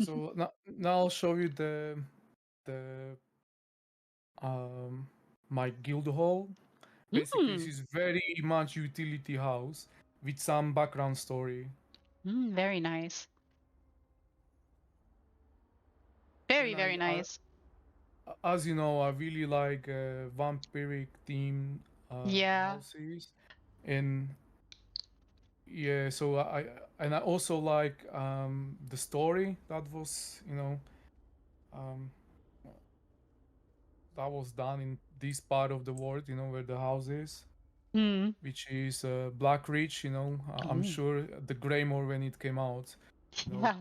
So now I'll show you the my guild hall. Basically, this Mm, is very much utility house with some background story. very nice. Very, And very nice. as you know, I really like vampiric theme Yeah. houses, and yeah, so I also like the story that was um, that was done in this part of the world, where the house is, Mm. which is Black Ridge. I'm Oh, sure the Greymore when it came out, yeah.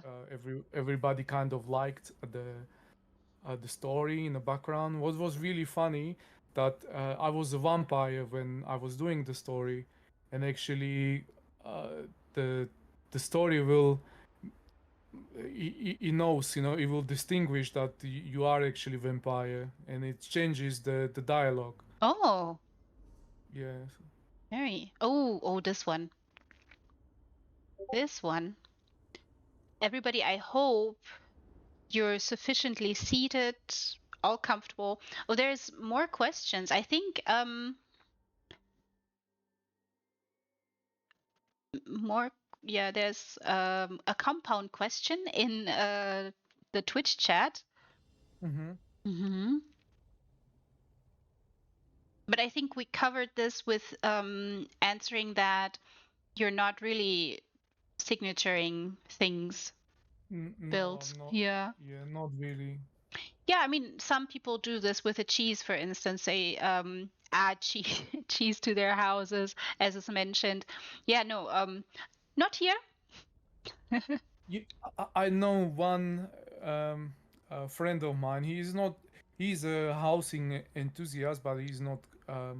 everybody kind of liked the story in the background. What was really funny that I was a vampire when I was doing the story, and actually uh, the the story will it knows, it will distinguish that you are actually vampire, and it changes the dialogue. Oh, Yeah. very. Oh, this one. This one. Everybody, I hope you're sufficiently seated, all comfortable. Oh, there's more questions. I think more yeah, there's a compound question in the Twitch chat. Mm-hmm. Hmm. But I think we covered this with answering that you're not really signaturing things No, built. not. Yeah. Yeah, not really. Yeah, I mean, some people do this with a cheese, for instance. They add cheese cheese to their houses, as is mentioned. Yeah, no, not here. Yeah, I know one friend of mine. He's a housing enthusiast, but he's not uh,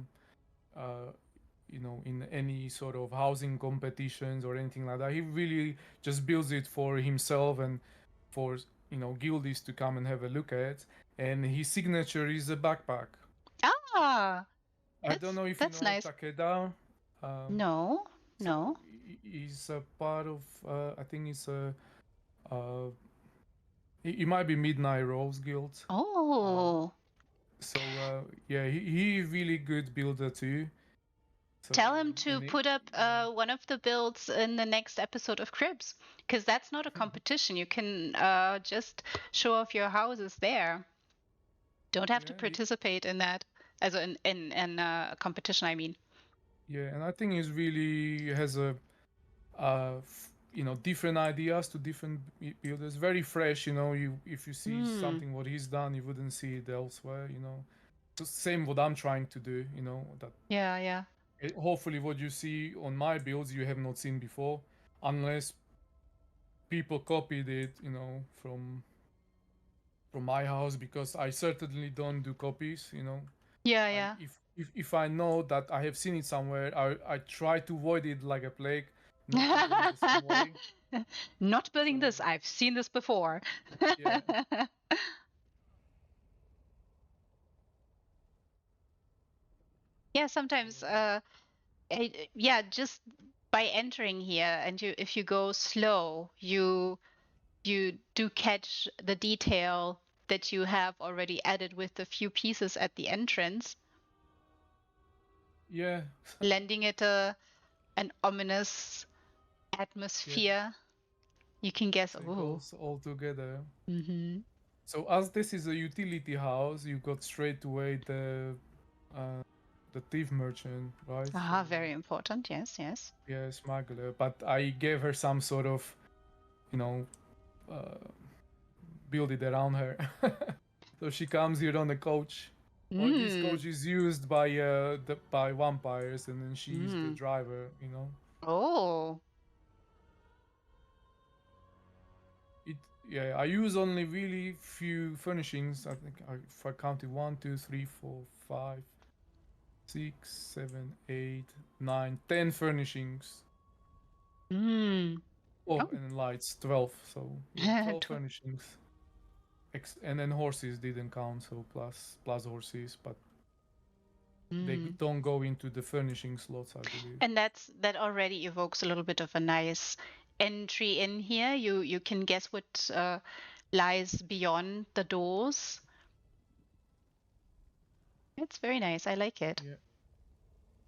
in any sort of housing competitions or anything like that. He really just builds it for himself and for guildies to come and have a look at. And his signature is a backpack. Ah, I don't know if you that's know nice. Takeda. Um, No, so no. he's a part of. I think he's a. Uh, he might be Midnight Rose Guild. Uh, Oh, so yeah, he really good builder too. So tell him to and it, put up yeah. one of the builds in the next episode of Cribs, because that's not a competition. You can just show off your houses there. Don't have to Yeah, participate in that as in a competition. I mean. yeah, and I think he's really has a different ideas to different builders. Very fresh, you if you see Hmm. something what he's done, you wouldn't see it elsewhere. So same what I'm trying to do, that Yeah, yeah. hopefully what you see on my builds you have not seen before, unless people copied it, from my house, because I certainly don't do copies. Yeah, I yeah. if I know that I have seen it somewhere, I try to avoid it like a plague, not to do it the same way. Not building So this. I've seen this before. yeah, Yeah, so sometimes yeah, just by entering here and if you go slow, you do catch the detail that you have already added with the few pieces at the entrance, yeah, lending it an ominous yeah. atmosphere. You can guess, So it oh. goes all together. Mm-hmm. So as this is a utility house, you got straight away uh, the thief merchant, right? So Ah, very important. Yes, yes. yeah, smuggler. But I gave her some sort of, you know, uh, build it around her. So she comes here on a coach. Or this Mm. coach is used by vampires, and then she's the Mm. driver. Oh. It Yeah, I use only really few furnishings. I think if I counted 1, 2, 3, 4, 5, 6, 7, 8, 9, 10 furnishings. Mm. Oh, Oh. and lights 12. So yeah, 12 furnishings. And then horses didn't count, so plus horses, but they Mm. don't go into the furnishing slots, I believe. And that already evokes a little bit of a nice entry in here. You can guess what lies beyond the doors. It's very nice. I like it. Yeah.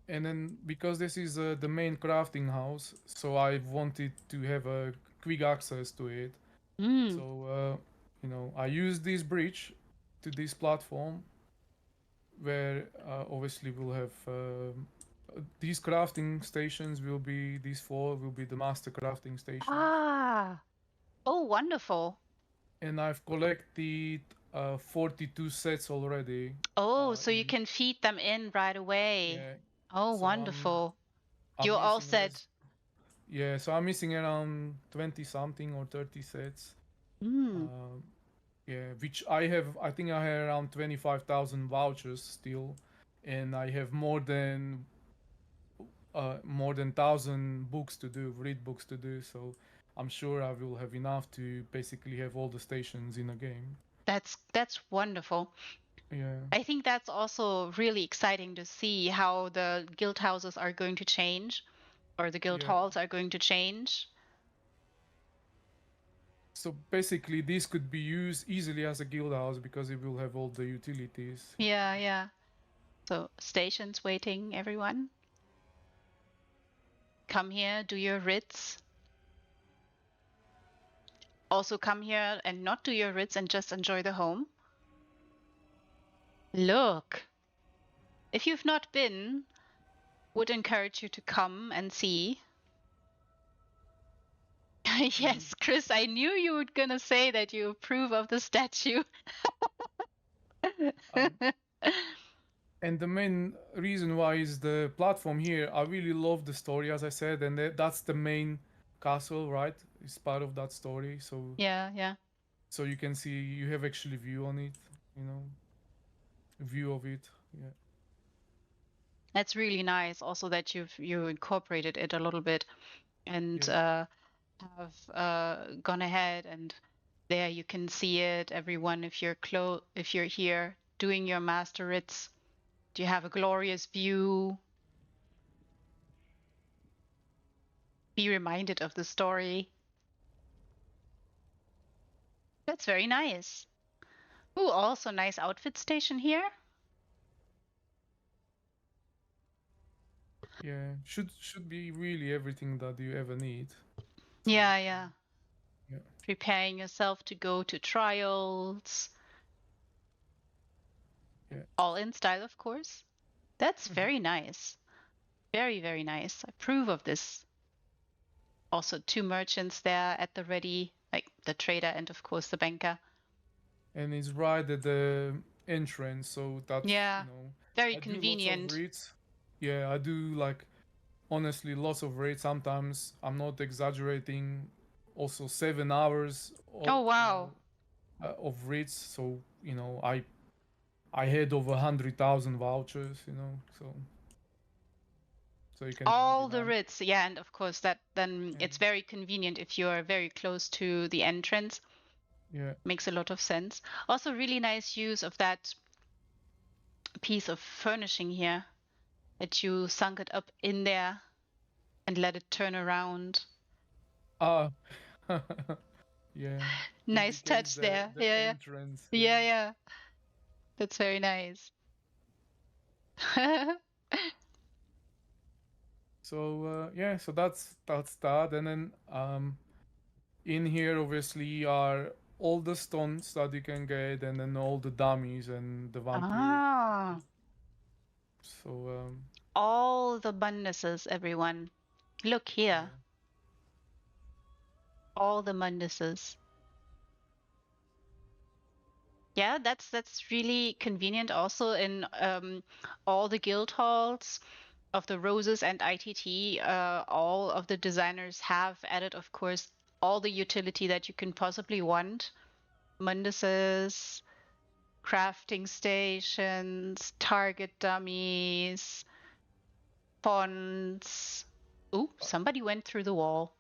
And then because this is the main crafting house, so I wanted to have a quick access to it. Mm. So I use this bridge to this platform where obviously we'll have these crafting stations will be these four will be the master crafting stations. Ah. Oh, wonderful. And I've collected 42 sets already. Oh, so you In can feed them in right away. Yeah, Oh, so wonderful. I'm You all missing said, so I'm missing around 20 something or 30 sets. mm, Um, yeah, which I think I have around 25,000 vouchers still, and I have more than 1,000 books to do, read books to do. So I'm sure I will have enough to basically have all the stations in a game. that's wonderful. Yeah, I think that's also really exciting to see how the guild houses are going to change, or the guild yeah. halls are going to change. So basically, this could be used easily as a guild house because it will have all the utilities. Yeah, yeah. So stations waiting, everyone. Come here, do your writs. Also come here and not do your writs and just enjoy the home. Look, if you've not been, would encourage you to come and see. And Yes, Chris, I knew you were gonna say that you approve of the statue. um, and the main reason why is the platform here. I really love the story, as I said, and that's the main castle, right? It's part of that story. So Yeah, yeah. so you can see you have actually view on it, you know, view of it. Yeah, That's really nice also that you incorporated it a little bit and yeah. have gone ahead and there you can see it, everyone, if you're here doing your master writs. Do you have a glorious view? Be reminded of the story. That's very nice. Ooh, also nice outfit station here. Yeah, should be really everything that you ever need. So Yeah, yeah. yeah, Preparing yourself to go to trials. yeah. All in style, of course. That's very nice. Very, very nice. I approve of this. Also, two merchants there at the ready, like the trader and, of course, the banker. And it's right at the entrance, so that's Yeah, very I do lots of convenient. reads. Yeah, I do like honestly lots of reads. Sometimes I'm not exaggerating. Also 7 hours, Oh, wow. of reads. So I had over 100,000 vouchers. So you can All imagine. the writs. Yeah, and of course, that then Yeah, it's very convenient if you're very close to the entrance. yeah. Makes a lot of sense. Also, really nice use of that piece of furnishing here that you sunk it up in there and let it turn around. Ah, yeah. It Nice becomes touch the there. the Yeah, entrance. yeah, Yeah. yeah, yeah. That's very nice. So yeah, so that's that, and then in here obviously are all the stones that you can get, and then all the dummies and the vampiric. Ah, So all the Munduses, everyone. Look here. yeah, All the Munduses. Yeah, that's really convenient also in all the guild halls of the Roses and ITT. All of the designers have added, of course, all the utility that you can possibly want. Munduses, crafting stations, target dummies, fonts. Ooh, somebody went through the wall.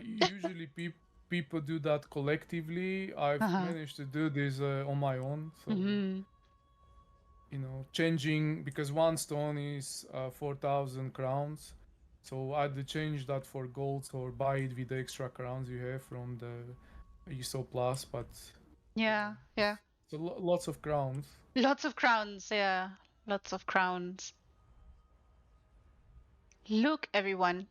usually people do that collectively. I've Uh-huh. managed to do this on my own. So Hmm. changing because one stone is 4,000 crowns. So either change that for golds or buy it with the extra crowns you have from the ESO plus. But yeah, Yeah. so lots of crowns. Lots of crowns, yeah. Lots of crowns. Look, everyone.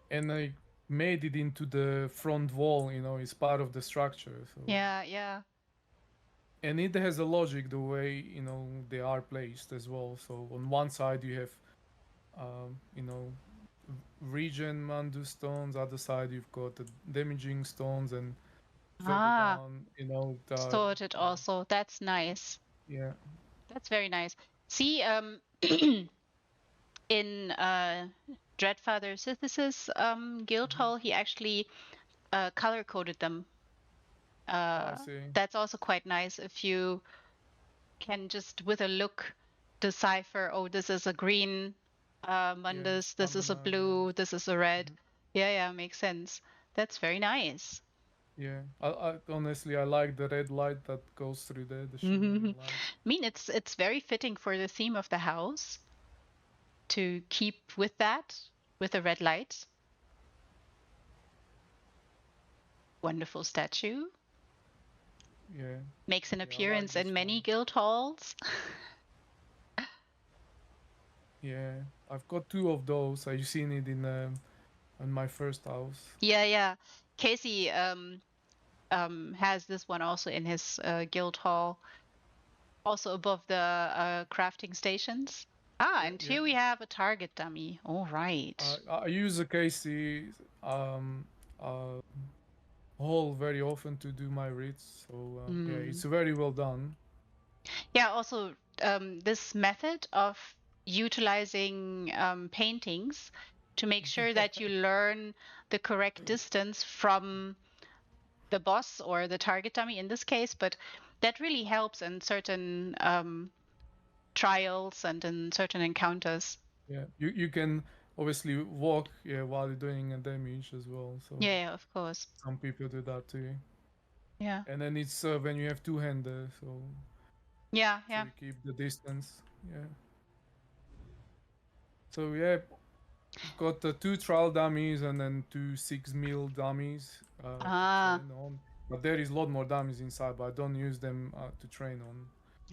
And I made it into the front wall. It's part of the structure. So Yeah. and it has a logic the way they are placed as well. So on one side you have um, you know regen mandu stones, other side you've got the damaging stones, and further Ah, down sorted also. That's nice. yeah. That's very nice. See, in Dreadfather Sithis' guildhall, he actually color coded them. I see. That's also quite nice if you can just with a look decipher, oh, this is a green Yeah, mundus, this is a stamina, blue, this is a red. mhm. Yeah, makes sense. That's very nice. Yeah, I honestly I like the red light that goes through there, the I shimmering light. mean, it's very fitting for the theme of the house to keep with that, with the red light. Wonderful statue. Yeah, Makes an yeah, I like appearance this in one. many guild halls. Yeah, I've got two of those. I've seen it in my first house. Yeah. Casey has this one also in his guild hall, also above the crafting stations. Yeah, And yeah. here we have a target dummy. All right. I use a Casey um uh hole very often to do my reads. So yeah, it's very well done. Yeah, also this method of utilizing paintings to make sure that you learn the correct distance from the boss or the target dummy in this case, but that really helps in certain trials and in certain encounters. Yeah, you can obviously walk, yeah, while you're doing a damage as well. So Yeah, of course. some people do that too. Yeah. And then it's when you have two-hander, so Yeah. you keep the distance. Yeah. So yeah, we've got the two trial dummies and then two 6 mil dummies to Ah, train on. But there is a lot more dummies inside, but I don't use them to train on.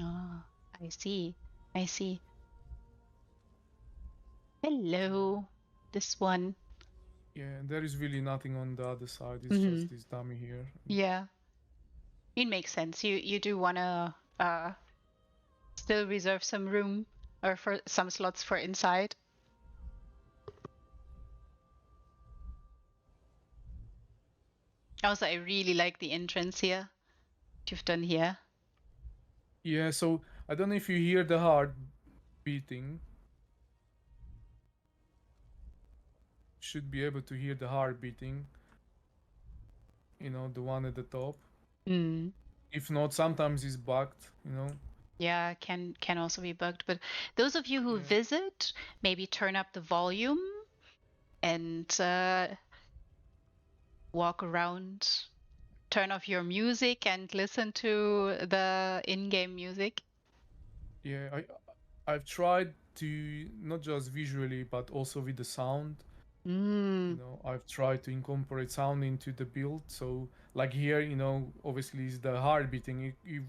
ah, I see. I see. Hello, this one. Yeah, and there is really nothing on the other side. It's Mm-hmm. just this dummy here. Yeah, it makes sense. You do wanna still reserve some room or for some slots for inside. Also, I really like the entrance here you've done here. Yeah, so I don't know if you hear the heart beating. Should be able to hear the heart beating. The one at the top. Mm. If not, sometimes it's bugged. Yeah, can also be bugged. But those of you who Yeah. visit, maybe turn up the volume and walk around, turn off your music and listen to the in-game music. Yeah, I've tried to not just visually but also with the sound. I've tried to incorporate sound into the build. So like here, obviously is the heart beating. It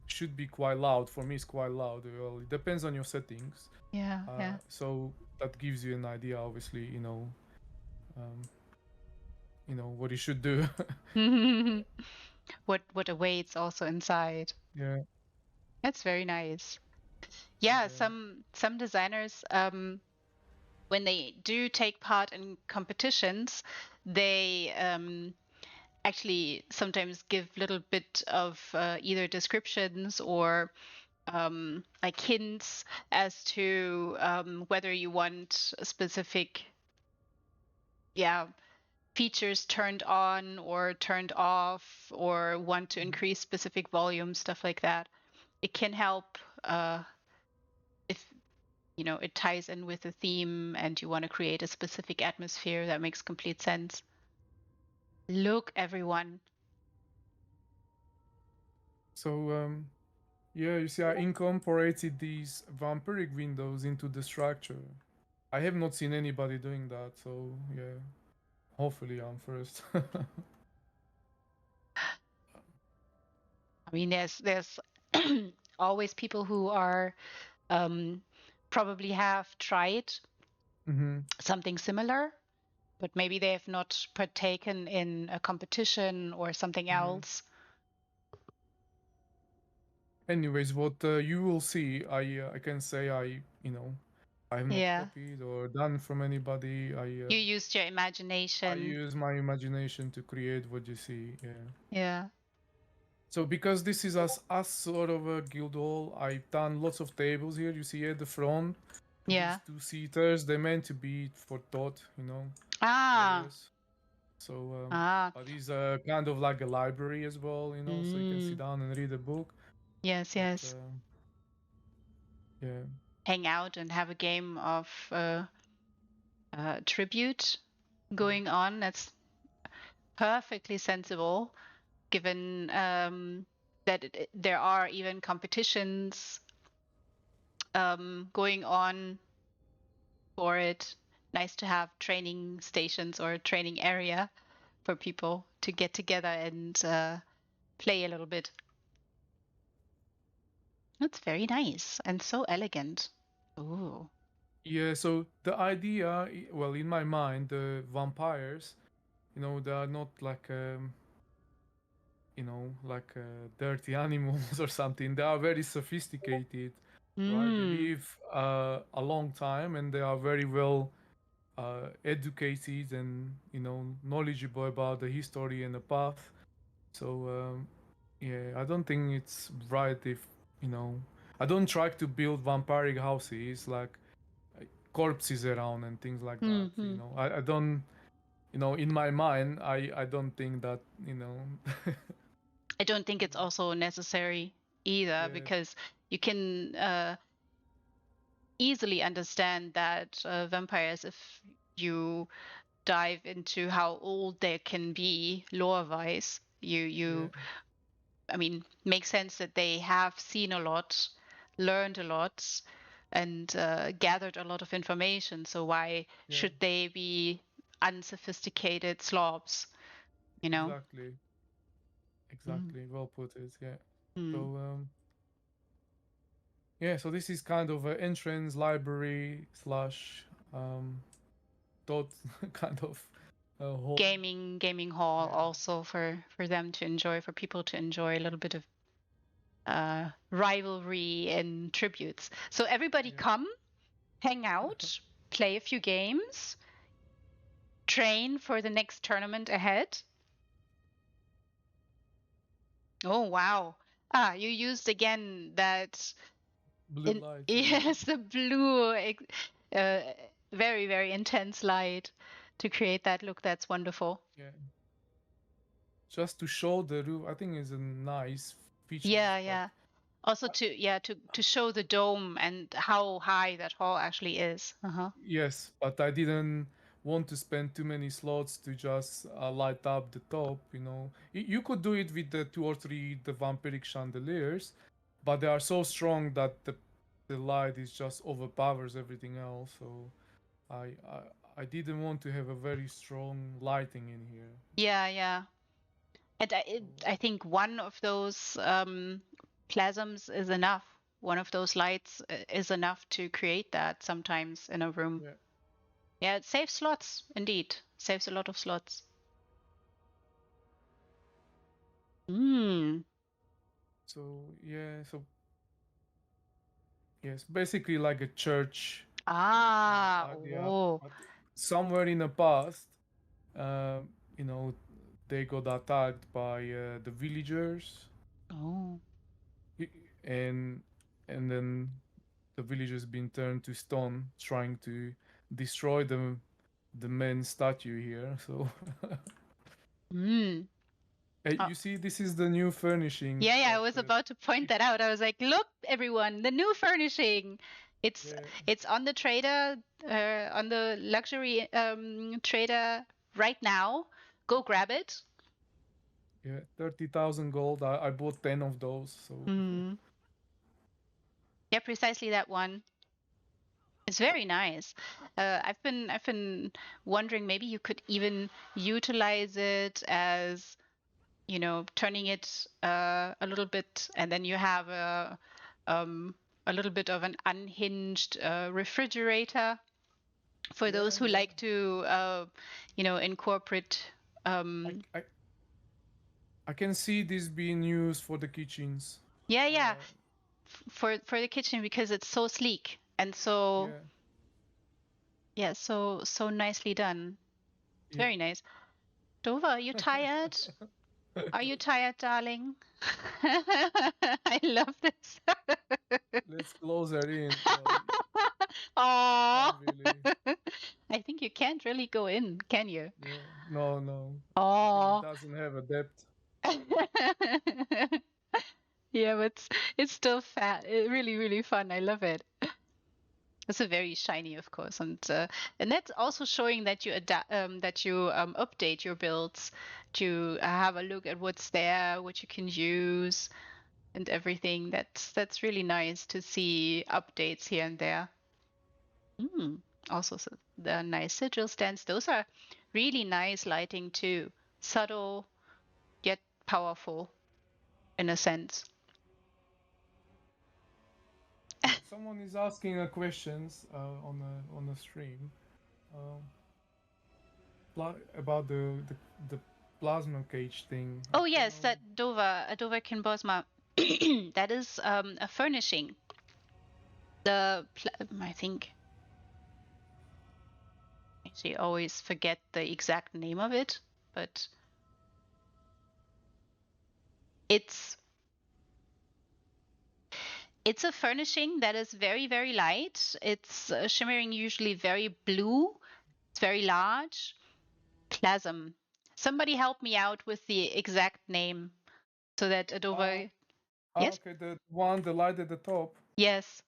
should be quite loud. For me, it's quite loud. Well, it depends on your settings. Yeah. So that gives you an idea, obviously. Um, what you should do. What awaits also inside. Yeah. That's very nice. Yeah, Yeah. some designers when they do take part in competitions, they actually sometimes give little bit of either descriptions or like hints as to whether you want a specific features turned on or turned off or want to increase specific volume, stuff like that. It can help if it ties in with the theme and you want to create a specific atmosphere. That makes complete sense. Look, everyone. So Yeah, you see, I incorporated these vampiric windows into the structure. I have not seen anybody doing that, so yeah, hopefully I'm first. I mean, there's always people who are um, probably have tried Mm-hmm. something similar, but maybe they have not partaken in a competition or something Mm-hmm. else. Anyways, what you will see, I can say I have not Yeah. copied or done from anybody. You used your I imagination. use my imagination to create what you see. Yeah. Yeah. So because this is as sort of a guild hall, I've done lots of tables here. You see at the front, these Yeah. two-seaters. They're meant to be for Ah. players. So, Ah. but these are kind of like a library as well, so you can sit Mm. down and read a book. Yes, But yes. yeah, Hang out and have a game of tribute going on. That's perfectly sensible, given that there are even competitions going on for it. Nice to have training stations or a training area for people to get together and play a little bit. That's very nice and so elegant. Ooh. yeah. So the idea, well, in my mind, the vampires, they are not like dirty animals or something. They are very sophisticated, right? They Mm. live a long time and they are very well educated and knowledgeable about the history and the path. So yeah, I don't think it's right if you know. I don't try to build vampiric houses like corpses around and things like that. Mm-hmm. I don't. In my mind, I don't think that. I don't think it's also necessary either Yeah, because you can easily understand that vampires, if you dive into how old they can be lore-wise, yeah, I mean, makes sense that they have seen a lot, learned a lot, and gathered a lot of information. So why yeah. should they be unsophisticated slobs? You know? Exactly, Mm. exactly. Well put it. Yeah. So Mm. yeah. So this is kind of an entrance library slash dot kind of hall. Gaming hall Yeah, also for them to enjoy, for people to enjoy a little bit of rivalry and tributes. So everybody yeah. come, hang out, play a few games, train for the next tournament ahead. Oh wow. Ah, you used again that Blue in light. Yeah, yes, the blue uh, very very intense light to create that look. That's wonderful. yeah. Just to show the roof, I think is a nice features, Yeah, but yeah. Also uh, to show the dome and how high that hall actually is. Uh-huh. yes, but I didn't want to spend too many slots to just light up the top. You could do it with the two or three the vampiric chandeliers, but they are so strong that the light is just overpowers everything else. So I didn't want to have a very strong lighting in here. Yeah, yeah. And So I think one of those plasms is enough. One of those lights is enough to create that sometimes in a room. yeah. Yeah, it saves slots, indeed. Saves a lot of slots. Mm. So yeah. So yes, basically like a church Ah, idea, oh, but somewhere in the past, uh, you know, they got attacked by the villagers, oh. I- and and then the villagers been turned to stone, trying to destroy the main statue here. So Mm. hey, Oh. you see, this is the new furnishing Yeah, yeah, I that was about to point that out. I was like, look, everyone, the new furnishing. It's yeah, it's on the trader, on the luxury trader right now. Go grab it. yeah, 30,000 gold. I bought 10 of those. So Mm. Yeah, precisely that one. It's very nice. I've been wondering maybe you could even utilize it as, turning it a little bit, and then you have a little bit of an unhinged refrigerator for those Yeah, who yeah. like to, incorporate. I, I I can see this being used for the kitchens. Yeah, yeah, Uh, for the kitchen because it's so sleek and so, yeah, yeah, so nicely done. yeah. Very nice. Dova, are you tired? Are you tired, darling? I love this. Let's close her in. I Oh, can't really. I think you can't really go in, can you? Yeah, no, no. I think it Oh. doesn't have a depth. Yeah, but it's still really, really fun. I love it. It's a very shiny, of course, and that's also showing that you update your builds to have a look at what's there, what you can use, and everything. That's really nice to see updates here and there. Mm. Also, the nice sigil stands. Those are really nice lighting too. Subtle yet powerful in a sense. Yeah, someone is asking a questions on the stream um, about the plasma cage thing. I Oh don't yes, know. that Dova Kinbosma. That is a furnishing. I think I actually always forget the exact name of it, but it's it's a furnishing that is very, very light. It's shimmering, usually very blue. It's very large. Plasm. Somebody help me out with the exact name so that Uh, Adova. Yes? okay, the light at the top. Yes.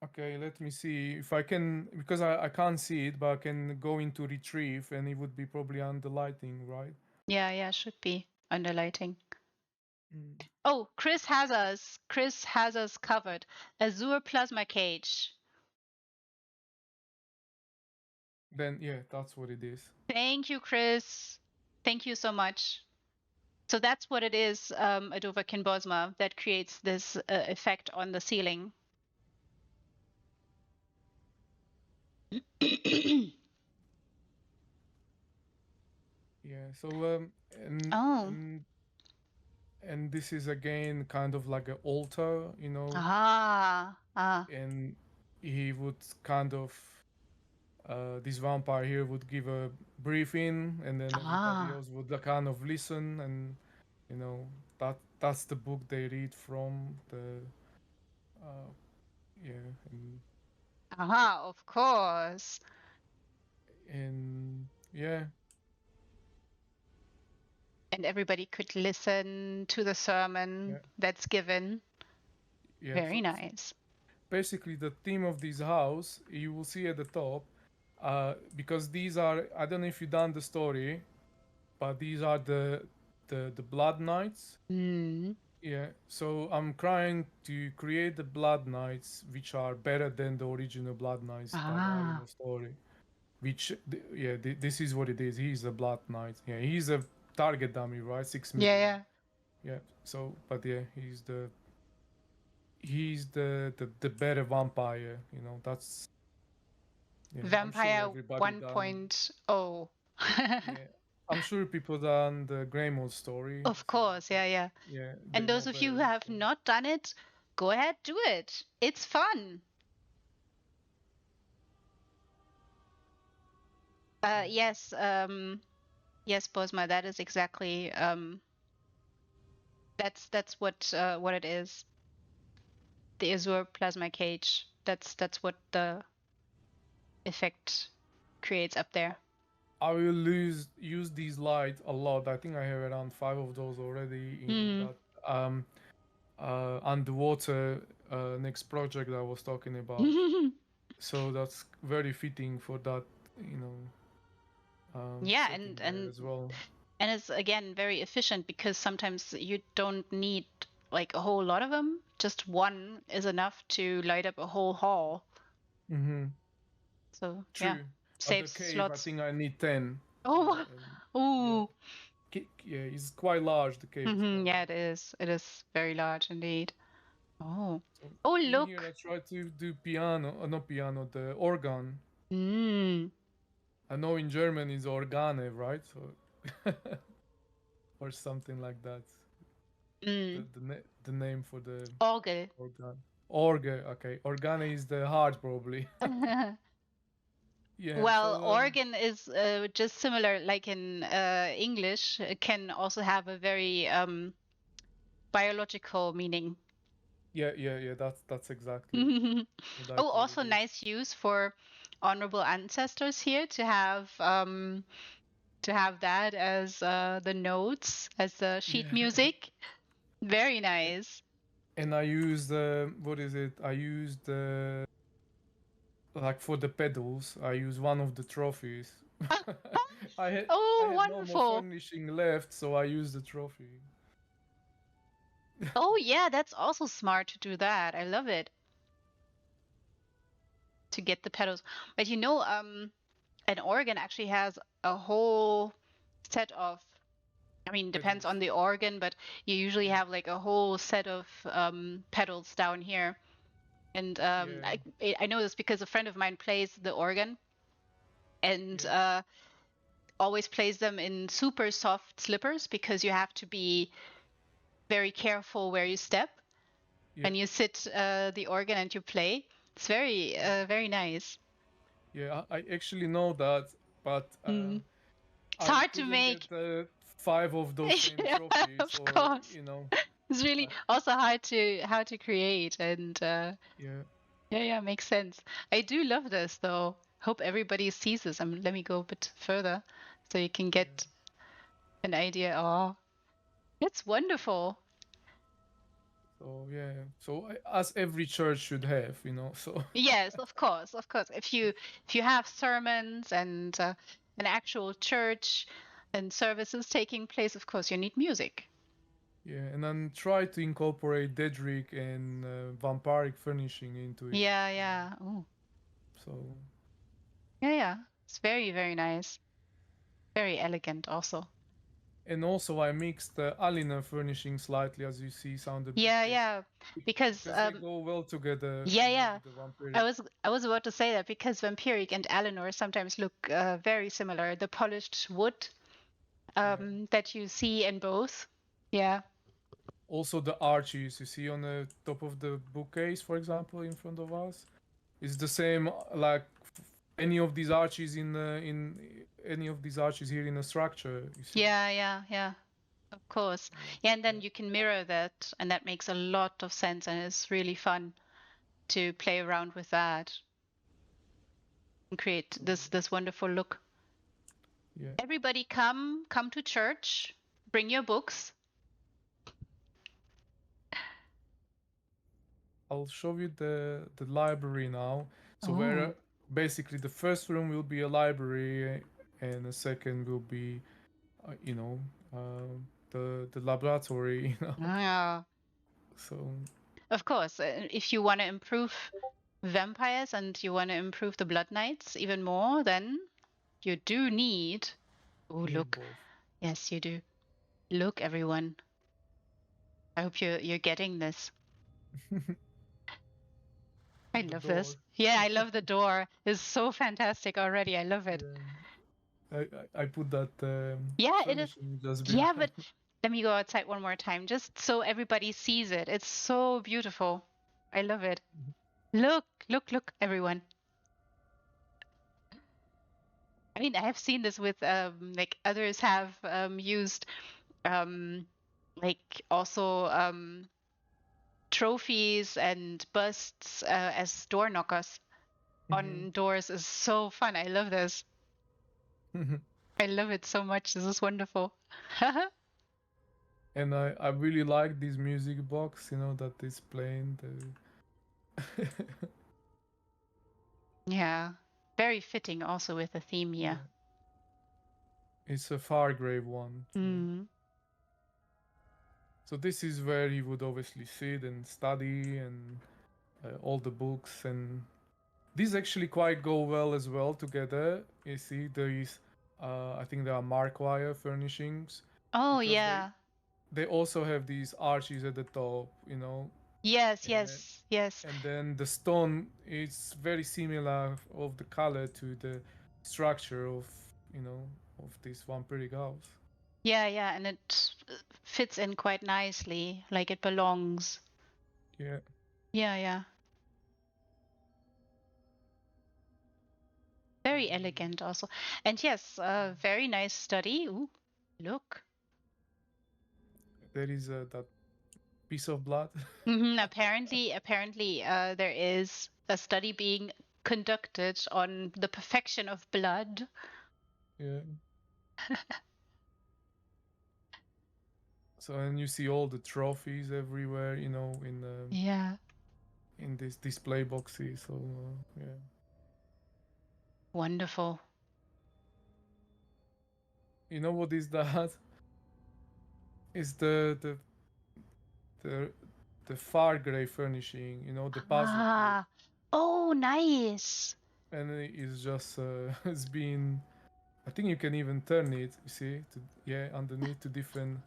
Okay, let me see if I can, because I can't see it, but I can go into retrieve and it would be probably under lighting, right? Yeah, yeah, should be under lighting. Mm. Oh, Chris has us. Chris has us covered. Azure plasma cage. Then yeah, that's what it is. Thank you, Chris. Thank you so much. So that's what it is, Adova Kinbosma, that creates this effect on the ceiling. Yeah. So and Oh. and and this is again kind of like an altar, Ah. and he would kind of this vampire here would give a briefing, and then everybody Ah. else would kind of listen, and you know that's the book they read from the uh, yeah, Aha, of course. and yeah, And everybody could listen to the sermon yeah, that's given. yeah. Very So nice. basically the theme of this house you will see at the top, because these are, I don't know if you've done the story, but these are the blood knights. Mm. Yeah, so I'm trying to create the blood knights which are better than the original blood knights that are in Ah. the story, which this is what it is. He's a blood knight. Yeah, he's a target dummy, right? 6 Yeah, million. yeah. Yeah, so but yeah, he's the better vampire. That's, yeah, I'm sure Vampire everybody done. 1.0. Yeah, I'm sure people done the Greymore story, Of so course, yeah, yeah. yeah, they And know those of you who better. have So not done it, go ahead, do it. It's fun. yeah, Yes, yes, Bosma, that is exactly that's what it is. The Azure plasma cage. That's what the effect creates up there. I will use these lights a lot. I think I have around 5 of those already in Hmm. that underwater next project I was talking about. So that's very fitting for that, you know, Yeah, setting there as well. and it's again very efficient because sometimes you don't need like a whole lot of them. Just one is enough to light up a whole hall. Mm-hmm. So yeah, True. At the saves cave, I slots. think I need 10. Oh, And yeah, ooh. yeah, it's quite large. The cave is quite Yeah, large. it is. It is very large indeed. Oh. So Oh, in here, I look. try to do piano, not piano, the organ. Mm. I know in German is organe, right? So or something like that. Mm. The name for the Orgel. organ. Orge, okay. Organe is the heart, probably. Yeah. Well, So organ is just similar, like in English, it can also have a very biological meaning. yeah. That's exactly Oh, what I thought also it is. nice use for honorable ancestors here to have that as the notes, as the sheet Yeah. music. Very nice. And I use what is it? I use the like for the pedals. I use one of the trophies. I had I Oh, had no more wonderful. furnishing left, so I used the trophy. Oh, yeah, that's also smart to do that. I love it to get the pedals. But an organ actually has a whole set of, I mean, depends Pedals. on the organ, but you usually Yeah. have like a whole set of pedals down here. And Yeah. I know this because a friend of mine plays the organ and Yeah. always plays them in super soft slippers because you have to be very careful where you step Yeah. when you sit the organ and you play. It's very, Yeah. very nice. Yeah. I actually know that, but Mm. It's I hard to couldn't make. get five of those same Yeah, trophies, of or course. you know. It's really I, also hard to how to create and yeah. yeah, makes sense. I do love this though. Hope everybody sees this. Let me go a bit further so you can Yeah. get an idea. Oh, it's wonderful. So yeah. So as every church should have, you know. So Yes, of course, of course. If you have sermons and an actual church and services taking place, of course you need music. yeah, and then try to incorporate Dedric and vampiric furnishing into it. Yeah, yeah. Oh, So yeah, yeah. It's very, very nice. Very elegant also. and also I mixed the Alina furnishing slightly, as you see, some of the Yeah, bouquets, yeah. Because because they go well together, yeah, you know, yeah. with the vampiric. I was about to say that because vampiric and Eleanor sometimes look very similar. The polished wood Yeah. that you see in both. Yeah. Also the arches you see on the top of the bookcase, for example, in front of us, is the same like any of these arches in any of these arches here in the structure. You see. Yeah, yeah, yeah. Of course. Yeah, and then Yeah. you can mirror that, and that makes a lot of sense, and it's really fun to play around with that and create So this wonderful look. yeah. Everybody come to church, bring your books. I'll show you the library now. So where Oh. basically the first room will be a library, and the second will be, you know, the laboratory. You know. Yeah. So Of course, if you want to improve vampires and you want to improve the Blood Knights even more, then you do need. Oh, need look. both. Yes, you do. Look, everyone. I hope you're getting this. I The love door. this. Yeah, I love the door. It's so fantastic already. I love it. Yeah. I put that Yeah, it is. furnishing just Yeah, behind. but let me go outside one more time just so everybody sees it. It's so beautiful. I love it. Look, look, look, everyone. I mean, I have seen this with like others have used um like also trophies and busts as door knockers Mhm. on doors is so fun. I love this. I love it so much. This is wonderful. And I really like this music box, you know, that is playing the Yeah. Very fitting also with the theme here. yeah. It's a Fargrave one. Yeah. Mm. So this is where he would obviously sit and study and all the books, and these actually quite go well as well together. You see, there is, I think there are markwire furnishings Oh, because yeah. they also have these arches at the top, you know, Yes, and yes, yes. and then the stone is very similar of the color to the structure of, you know, of this vampiric house. Yeah, yeah, and it fits in quite nicely, like it belongs. Yeah. Yeah, yeah. Very elegant also. And yes, very nice study. Ooh, look. There is that piece of blood. Apparently, there is a study being conducted on the perfection of blood. Yeah. So and you see all the trophies everywhere, you know, Yeah, in these display boxes. So yeah. wonderful. You know what is that? Is the the far gray furnishing, you know, the puzzle cube, Ah, oh, nice. and it is just it's been. I think you can even turn it. You see, to yeah, underneath to different.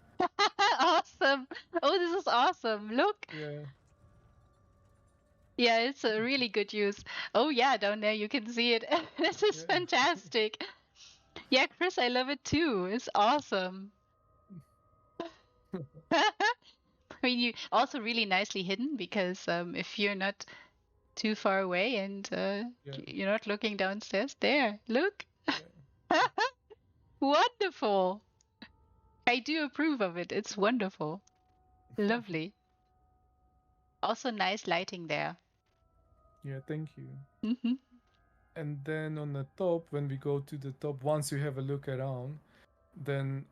Awesome. Oh, this is awesome. Look. Yeah, Yeah, it's a really good use. Oh, yeah, down there you can see it. This is yeah, fantastic. Yeah, Chris, I love it too. It's awesome. I mean, you also really nicely hidden because if you're not too far away and yeah, you're not looking downstairs, there, look. yeah. Wonderful. I do approve of it. It's wonderful. Lovely. Also, nice lighting there. Yeah, thank you. Hmm. And then on the top, when we go to the top, once you have a look around, then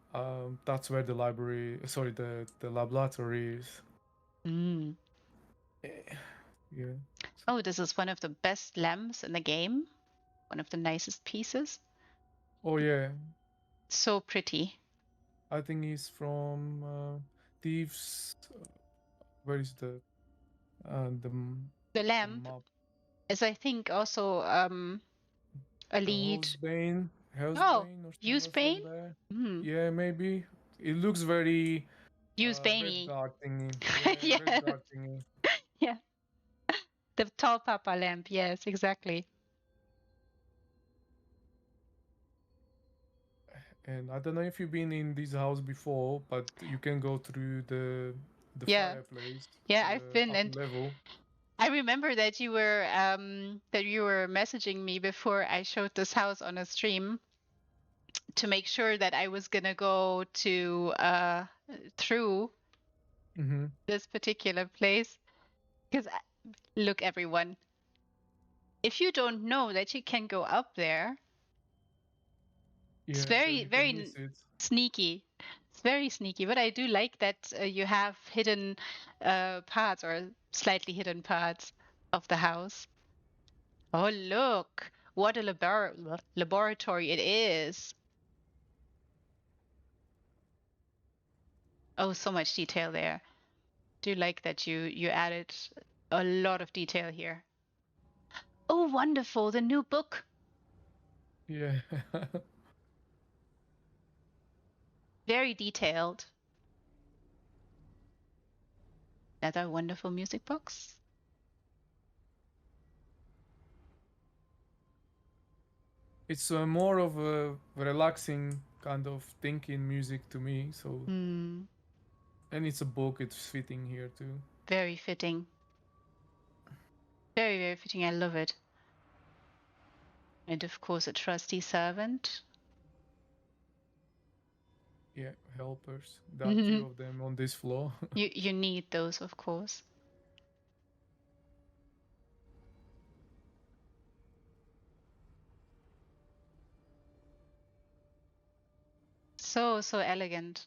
that's where the library, sorry, the laboratory is. Mm. Eh, Yeah. Oh, this is one of the best lamps in the game. One of the nicest pieces. Oh yeah, So pretty. I think he's from Thieves. Where is The the lamp map? is, I think, also a lead. Hellsbane, Oh, Hellsbane, or use somewhere from Bane? there. Hmm. Yeah, maybe. It looks very Use red Baney. guard thingy. Yeah, red Yes. guard thingy. Yeah. The tall papa lamp. Yes, exactly. And I don't know if you've been in this house before, but you can go through the Yeah. fireplace Yeah, to I've the been, upper and level. I remember that you were messaging me before I showed this house on a stream to make sure that I was gonna go to through Mm-hmm. this particular place. Because look, everyone, if you don't know that you can go up there, it's Yeah, then very, you can very miss it. sneaky. It's very sneaky. But I do like that you have hidden parts or slightly hidden parts of the house. Oh, look, what a laboratory it is. Oh, so much detail there. Do like that you added a lot of detail here. Oh, wonderful, the new book. Yeah. Very detailed. Another wonderful music box. It's more of a relaxing kind of thinking music to me. So, Hmm, and it's a book. It's fitting here too. very fitting. Very, very fitting. I love it. And of course, a trusty servant. Yeah, helpers. There are two you of them on this floor. you need those, of course. So elegant.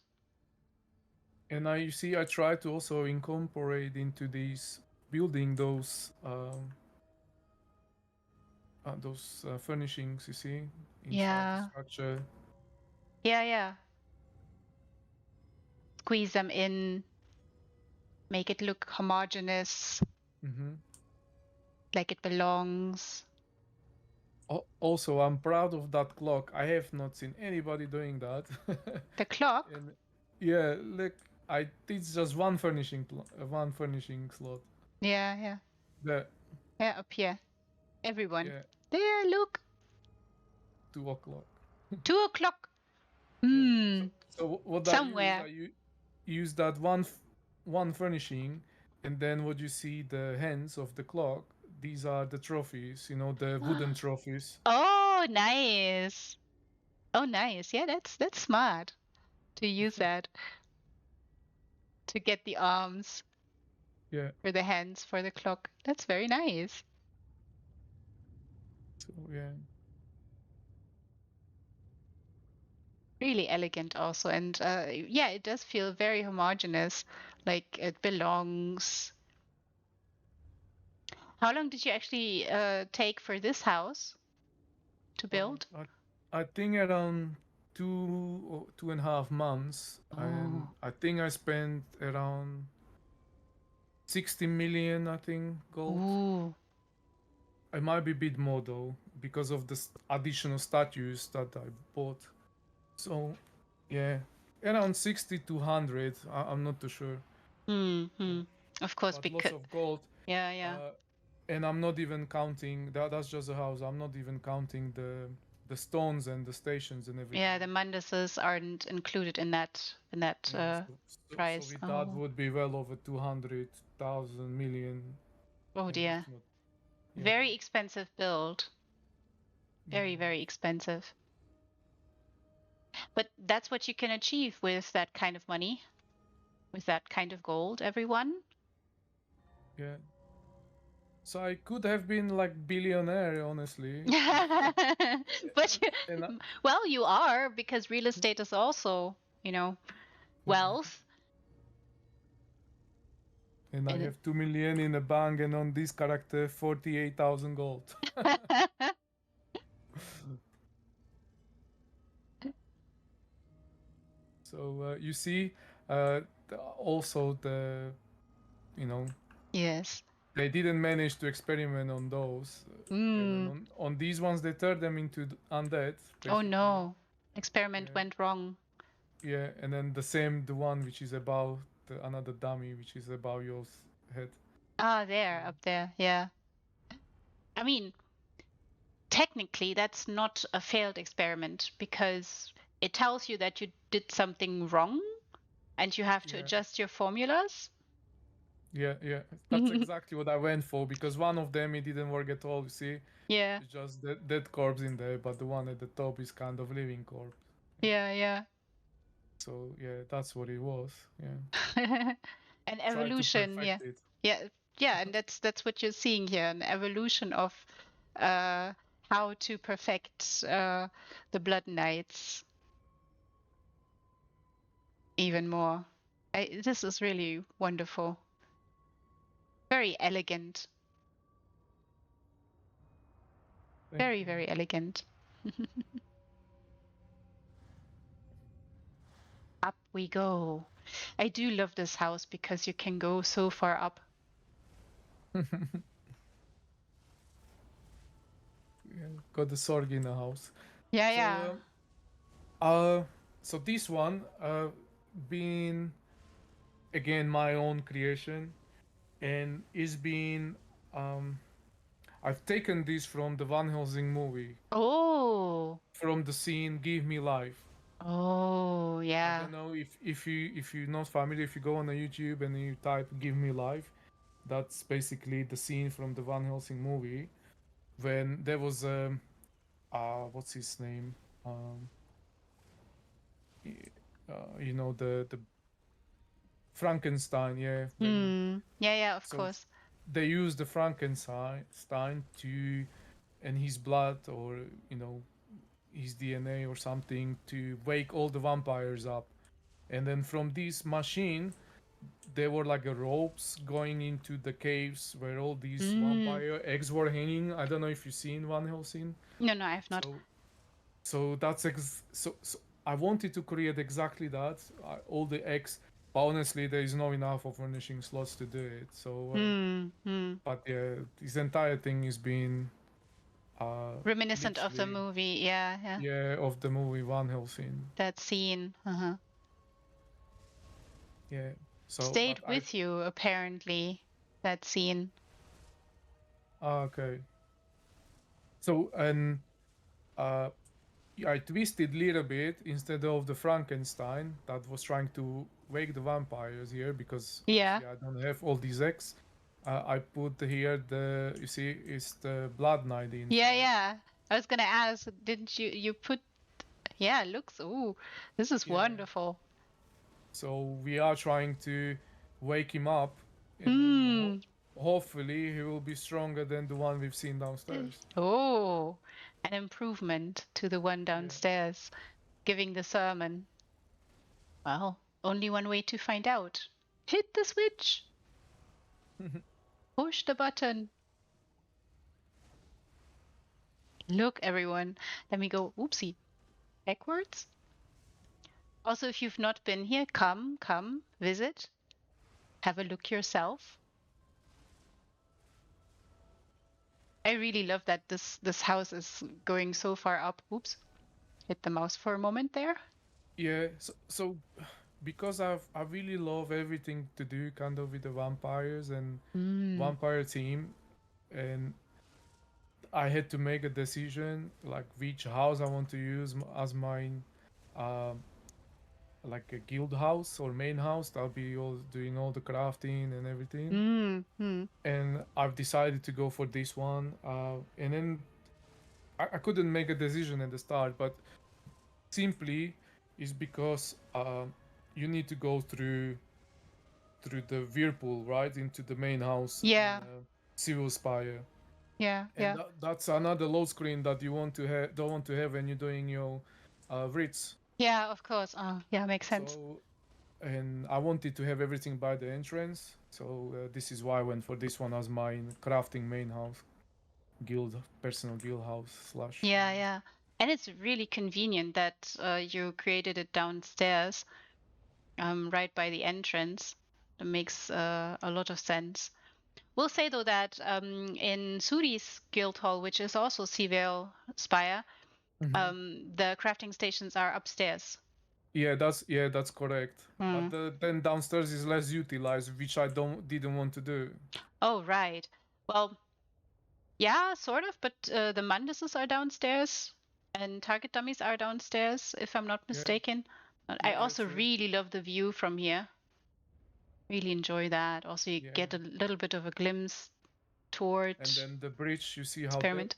And I, you see, I try to also incorporate into these building those furnishings. You see, inside the Yeah. structure. Yeah, yeah. Squeeze them in. make it look homogeneous, Mm-hmm. like it belongs. Also, I'm proud of that clock. I have not seen anybody doing that. The clock? And yeah, look, it's just one one furnishing slot. Yeah, yeah. The Yeah, up here. Everyone. Yeah, There, look. 2 o'clock. 2 o'clock. Yeah. So Hmm. what I use, Somewhere. use that one furnishing, and then what you see the hands of the clock. These are the trophies. You know, the wooden trophies. Oh, nice. Oh, nice. Yeah, that's smart to use that to get the arms Yeah. or the hands for the clock. That's very nice. So yeah. Really elegant also. And yeah, it does feel very homogeneous, like it belongs. How long did you actually take for this house to build? I think around 2.5 months, and Oh. I think I spent around 60 million. I think gold. Ooh. It might be a bit more though because of the additional statues that I bought. So yeah, around 60 to 100. I'm not too sure. Yeah. Hmm. Of course, But lots because of gold. yeah, yeah. Uh, and I'm not even counting that. That's just a house. I'm not even counting the stones and the stations and Yeah, the everything. manduses aren't included in that Yeah. So price. with that Oh. would be well over 200,000 million, Oh and if dear. not, yeah, Very expensive build. Very, yeah, very expensive. But that's what you can achieve with that kind of money, with that kind of gold, everyone. yeah. So I could have been like billionaire, honestly. But And well, you are because real estate is also, yeah, wealth. and I And have 2 million in the bank, and on this character, 48,000 gold. So you see, also you know, yes. they didn't manage to experiment on those, and then Mm. on these ones they turned them into undead, Oh basically. no. Experiment Yeah, went wrong. yeah, and then the one which is about another dummy, which is about your head. Ah, So there, up there. Yeah. I mean, technically, that's not a failed experiment because it tells you that you did something wrong and you have to yeah, adjust your formulas. yeah, that's exactly what I went for because one of them it didn't work at all. You see, Yeah. it's just dead corpse in there, but the one at the top is kind of living corpse. Yeah, yeah. So yeah, that's what it was. Yeah, An try to evolution, yeah. perfect it. Yeah, yeah, and that's what you're seeing here, an evolution of uh how to perfect the Blood Knights even more. This is really wonderful. Very elegant. Thank Very, you. very elegant. Up we go. I do love this house because you can go so far up. Yeah, got the Sorg in the house. Yeah, So yeah. so this one being again my own creation, and is being um I've taken this from the Van Helsing movie, Oh. from the scene "Give Me Life." Oh, I yeah. don't know if you're not familiar. If you go on the YouTube and you type "Give Me Life," that's basically the scene from the Van Helsing movie when there was what's his name, um you know, the Frankenstein, yeah. When Hmm. Yeah, yeah, of so course. they use the Frankenstein to, and his blood, or you know, his DNA or something, to wake all the vampires up. And then from this machine, there were like ropes going into the caves where all these Mm. vampire eggs were hanging. I don't know if you've seen Van Helsing. No, no, I have not. So so I wanted to create exactly that. All the eggs But honestly, there is no enough of furnishing slots to do it. So, but yeah, this entire thing is being Reminiscent of the literally, movie. Yeah, yeah. yeah, of the movie Van Helsing. That scene Yeah. So, but stayed with you, apparently. That scene. okay. So, and uh, I twisted little bit instead of the Frankenstein that was trying to wake the vampires here because you Yeah. see I don't have all these eggs. I put here the you see is the blood knight Yeah, inside. yeah. I was gonna ask, didn't you put, yeah, it looks, ooh, this is Yeah. wonderful. So we are trying to wake him up, and then Hmm. hopefully he will be stronger than the one we've seen downstairs. Oh, an improvement to the one Yeah. downstairs, giving the sermon. Well, only one way to find out. Hit the switch. Push the button. Look, everyone. Let me go, oopsie, backwards. Also, if you've not been here, come, visit, have a look yourself. I really love that this house is going so far up. Oops, hit the mouse for a moment there. Yeah. So because I really love everything to do kind of with the vampires and vampire team, and I had to make a decision like which house I want to use as mine, um, like a guild house or main house. I'll be all doing all the crafting and everything. And I've decided to go for this one. And then I couldn't make a decision at the start, but simply is because you need to go through the whirlpool right into the main house in Yeah, Civil Spire. yeah, And yeah. that's another load screen that you want to have don't want to have when you're doing your Ritz. Yeah, of course. Yeah, makes sense. So and I wanted to have everything by the entrance. So this is why I went for this one as my crafting main house, guild personal guild house slash. Yeah, yeah. And it's really convenient that you created it downstairs, right by the entrance. That makes a lot of sense. We'll say though that in Suri's guild hall, which is also Seavale Spire, Mhm. the crafting stations are upstairs. Yeah, that's correct. But then downstairs is less utilized, which I didn't want to do. Oh, right. Well, yeah, sort of, but the Manduses are downstairs and target dummies are downstairs, if I'm not Yeah, mistaken. But I yeah, also true. really love the view from here. Really enjoy that. Also, you Yeah, get a little bit of a glimpse and toward then the bridge, you see experiment.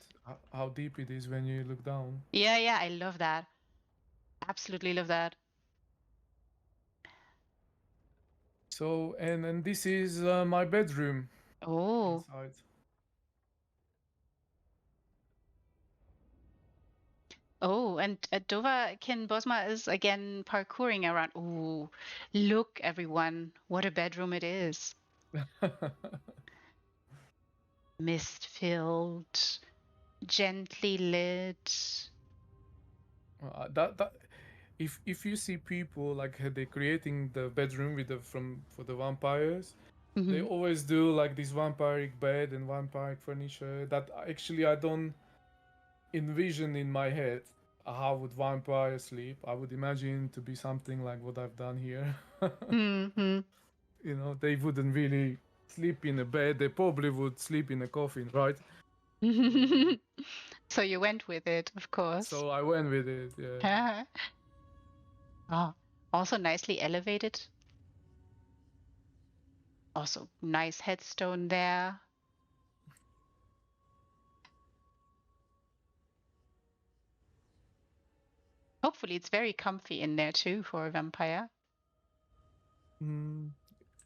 how deep it is when you look down. Yeah, yeah, I love that. Absolutely love that. So and this is my bedroom Oh, inside. oh, and Dova Kin Bosma is again parkouring around. Oh, look, everyone, what a bedroom it is. Mist filled, gently lit. That if you see people like they're creating the bedroom with the from for the vampires, they Hmm. always do like this vampiric bed and vampiric furniture that actually I don't envision in my head. How would vampires sleep? I would imagine to be something like what I've done here. Hmm. You know, they wouldn't really sleep in a bed. They probably would sleep in a coffin, right? So you went with it, of course. So I went with it. Yeah. Oh, also nicely elevated. Also, nice headstone there. Hopefully, it's very comfy in there too for a vampire. Mm,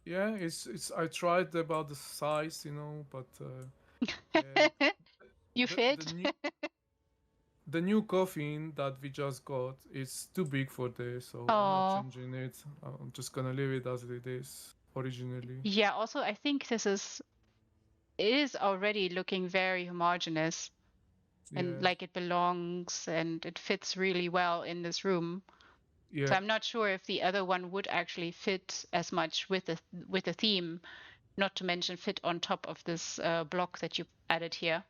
yeah, it's. I tried about the size, you know, but yeah, You the fit? new coffin that we just got is too big for this, so I'm not Oh, changing it. I'm just gonna leave it as it is originally. yeah. Also, I think it is already looking very homogeneous and Yeah, like it belongs and it fits really well in this room. Yeah. So I'm not sure if the other one would actually fit as much with the theme, not to mention fit on top of this block that you added here.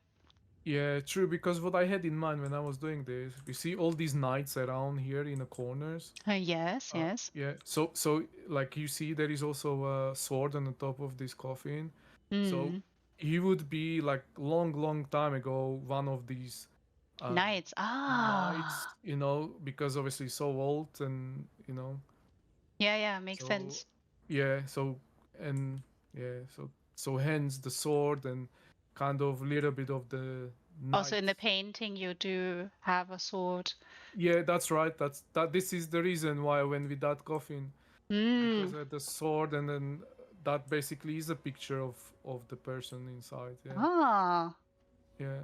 Yeah, true. Because what I had in mind when I was doing this, you see all these knights around here in the corners. Yes, yes. Yeah. So like you see, there is also a sword on the top of this coffin. So Mm. he would be like long time ago one of these uh, Knights. knights, Ah. because obviously so old and Yeah, yeah, makes so sense. yeah. And yeah. So hence the sword and kind of little bit of the Also knight. in the painting you do have a sword. Yeah, that's right. This is the reason why I went with that coffin, because Mm. I had the sword, and then that basically is a picture of the person inside. Yeah, Ah. yeah.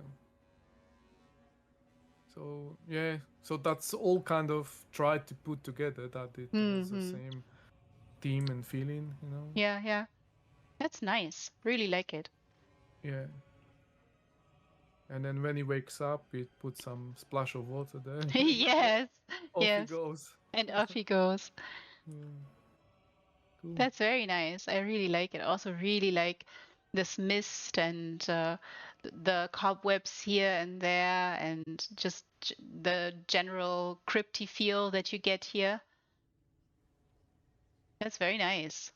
So yeah, so that's all kind of tried to put together that it has the Mm-hmm. same theme and feeling. Yeah, yeah. That's nice. Really like it. Yeah. And then when he wakes up, it puts some splash of water there. Yes. Off he Yes. goes. And off he goes. Yeah, cool. That's very nice. I really like it. Also, really like this mist and the cobwebs here and there, and just the general crypty feel that you get here. That's very nice.